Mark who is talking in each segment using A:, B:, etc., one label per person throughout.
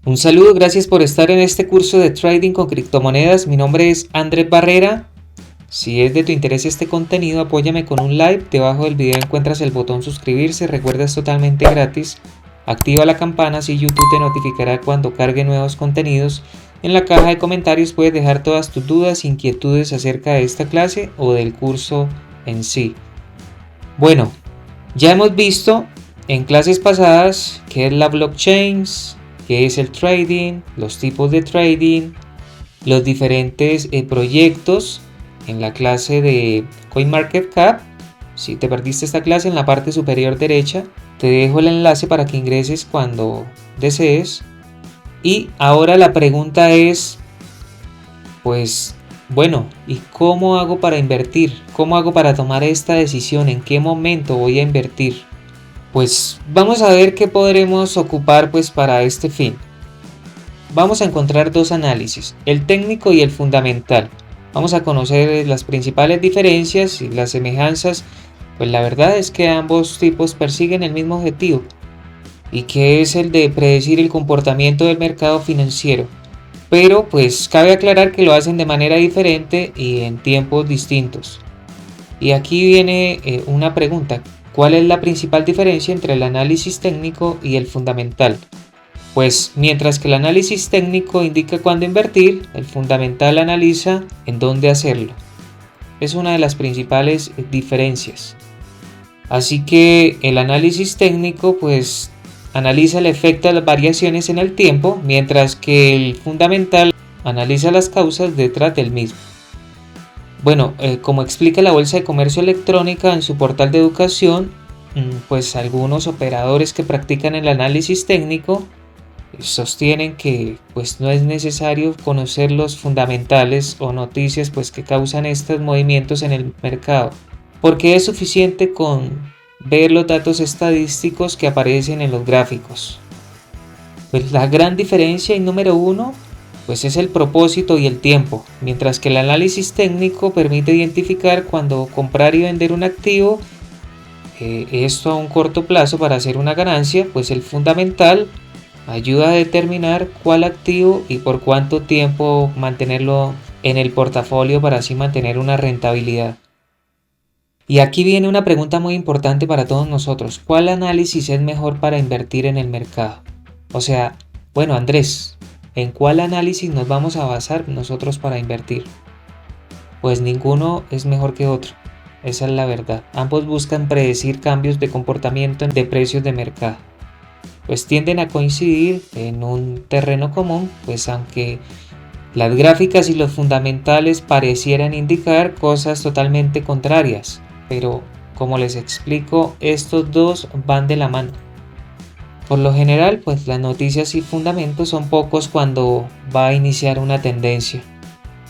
A: Un saludo, gracias por estar en este curso de trading con criptomonedas. Mi nombre es Andrés Barrera. Si es de tu interés este contenido, apóyame con un like. Debajo del video encuentras el botón suscribirse. Recuerda, es totalmente gratis. Activa la campana, así YouTube te notificará cuando cargue nuevos contenidos. En la caja de comentarios puedes dejar todas tus dudas, inquietudes acerca de esta clase o del curso en sí. Bueno, ya hemos visto en clases pasadas qué es la blockchain, qué es el trading, los tipos de trading, los diferentes proyectos en la clase de CoinMarketCap. Si te perdiste esta clase, en la parte superior derecha te dejo el enlace para que ingreses cuando desees. Y ahora la pregunta es, pues bueno, ¿y cómo hago para invertir? ¿Cómo hago para tomar esta decisión? ¿En qué momento voy a invertir? Pues vamos a ver qué podremos ocupar pues para este fin. Vamos a encontrar dos análisis, el técnico y el fundamental. Vamos a conocer las principales diferencias y las semejanzas. Pues la verdad es que ambos tipos persiguen el mismo objetivo, y que es el de predecir el comportamiento del mercado financiero. Pero pues cabe aclarar que lo hacen de manera diferente y en tiempos distintos. Y aquí viene una pregunta. ¿Cuál es la principal diferencia entre el análisis técnico y el fundamental? Pues mientras que el análisis técnico indica cuándo invertir, el fundamental analiza en dónde hacerlo. Es una de las principales diferencias. Así que el análisis técnico pues analiza el efecto de las variaciones en el tiempo, mientras que el fundamental analiza las causas detrás del mismo. Bueno, como explica la Bolsa de Comercio Electrónica en su portal de educación, pues algunos operadores que practican el análisis técnico sostienen que pues no es necesario conocer los fundamentales o noticias pues que causan estos movimientos en el mercado, porque es suficiente con ver los datos estadísticos que aparecen en los gráficos. Pues la gran diferencia y número uno pues es el propósito y el tiempo. Mientras que el análisis técnico permite identificar cuándo comprar y vender un activo, esto a un corto plazo para hacer una ganancia, pues el fundamental ayuda a determinar cuál activo y por cuánto tiempo mantenerlo en el portafolio para así mantener una rentabilidad. Y aquí viene una pregunta muy importante para todos nosotros. ¿Cuál análisis es mejor para invertir en el mercado? O sea, bueno, Andrés, ¿en cuál análisis nos vamos a basar nosotros para invertir? Pues ninguno es mejor que otro. Esa es la verdad. Ambos buscan predecir cambios de comportamiento de precios de mercado. Pues tienden a coincidir en un terreno común, pues aunque las gráficas y los fundamentales parecieran indicar cosas totalmente contrarias. Pero como les explico, estos dos van de la mano. Por lo general, pues las noticias y fundamentos son pocos cuando va a iniciar una tendencia.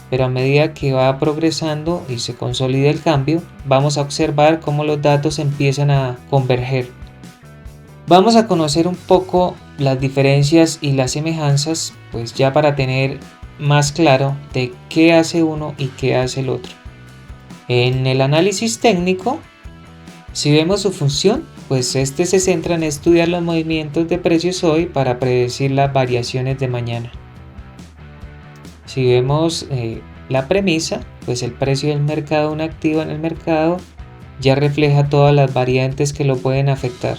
A: Pero a medida que va progresando y se consolida el cambio, vamos a observar cómo los datos empiezan a converger. Vamos a conocer un poco las diferencias y las semejanzas, pues ya para tener más claro de qué hace uno y qué hace el otro. En el análisis técnico, si vemos su función, pues este se centra en estudiar los movimientos de precios hoy para predecir las variaciones de mañana. Si vemos la premisa, pues el precio del mercado de un activo en el mercado ya refleja todas las variantes que lo pueden afectar.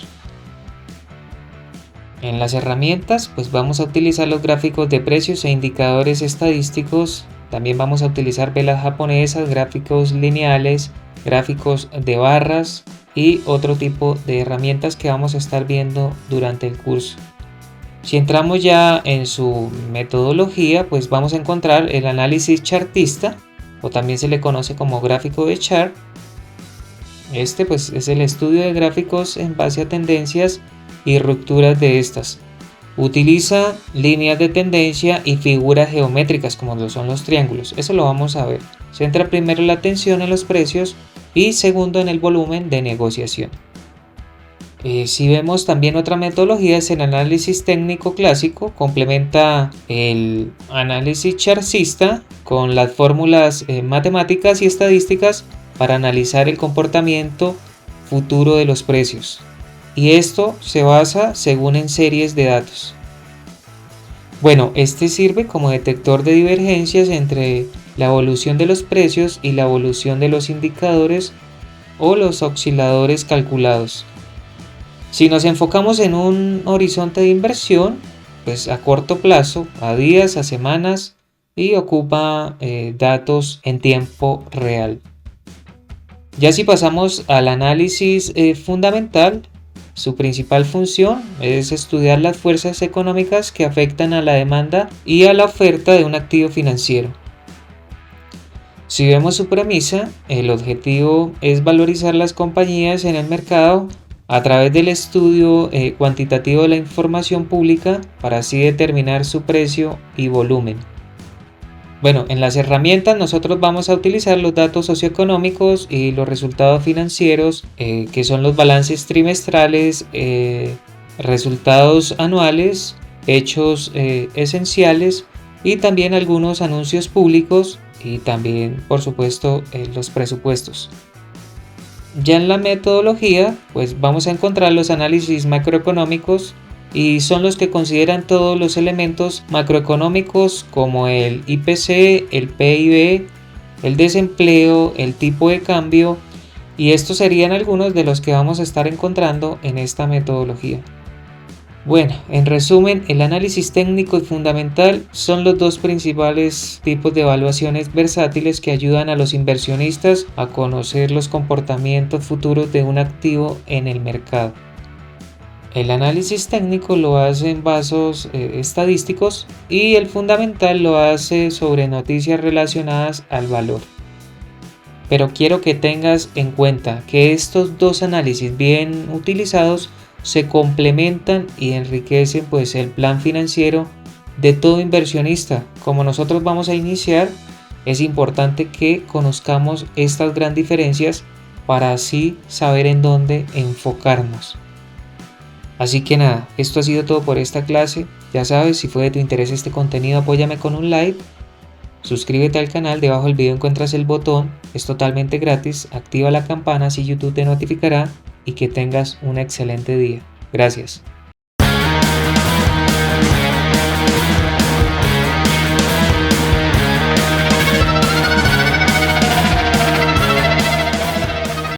A: En las herramientas, pues vamos a utilizar los gráficos de precios e indicadores estadísticos. También vamos a utilizar velas japonesas, gráficos lineales, gráficos de barras y otro tipo de herramientas que vamos a estar viendo durante el curso. Si entramos ya en su metodología, pues vamos a encontrar el análisis chartista, o también se le conoce como gráfico de chart. Este pues es el estudio de gráficos en base a tendencias y rupturas de estas. Utiliza líneas de tendencia y figuras geométricas como lo son los triángulos. Eso lo vamos a ver. Centra primero la atención en los precios y segundo en el volumen de negociación. Si vemos también otra metodología es el análisis técnico clásico. Complementa el análisis chartista con las fórmulas matemáticas y estadísticas para analizar el comportamiento futuro de los precios. Y esto se basa según en series de datos. Bueno, este sirve como detector de divergencias entre la evolución de los precios y la evolución de los indicadores o los osciladores calculados. Si nos enfocamos en un horizonte de inversión, pues a corto plazo, a días, a semanas, y ocupa datos en tiempo real. Ya si pasamos al análisis fundamental, su principal función es estudiar las fuerzas económicas que afectan a la demanda y a la oferta de un activo financiero. Si vemos su premisa, el objetivo es valorizar las compañías en el mercado a través del estudio cuantitativo de la información pública para así determinar su precio y volumen. Bueno, en las herramientas nosotros vamos a utilizar los datos socioeconómicos y los resultados financieros, que son los balances trimestrales, resultados anuales, hechos esenciales y también algunos anuncios públicos y también, por supuesto, los presupuestos. Ya en la metodología, pues vamos a encontrar los análisis macroeconómicos, y son los que consideran todos los elementos macroeconómicos como el IPC, el PIB, el desempleo, el tipo de cambio, y estos serían algunos de los que vamos a estar encontrando en esta metodología. Bueno, en resumen, el análisis técnico y fundamental son los dos principales tipos de evaluaciones versátiles que ayudan a los inversionistas a conocer los comportamientos futuros de un activo en el mercado. El análisis técnico lo hace en bases estadísticos y el fundamental lo hace sobre noticias relacionadas al valor. Pero quiero que tengas en cuenta que estos dos análisis bien utilizados se complementan y enriquecen pues el plan financiero de todo inversionista. Como nosotros vamos a iniciar, es importante que conozcamos estas grandes diferencias para así saber en dónde enfocarnos. Así que nada, esto ha sido todo por esta clase. Ya sabes, si fue de tu interés este contenido, apóyame con un like. Suscríbete al canal, debajo del video encuentras el botón, es totalmente gratis. Activa la campana si YouTube te notificará y que tengas un excelente día. Gracias.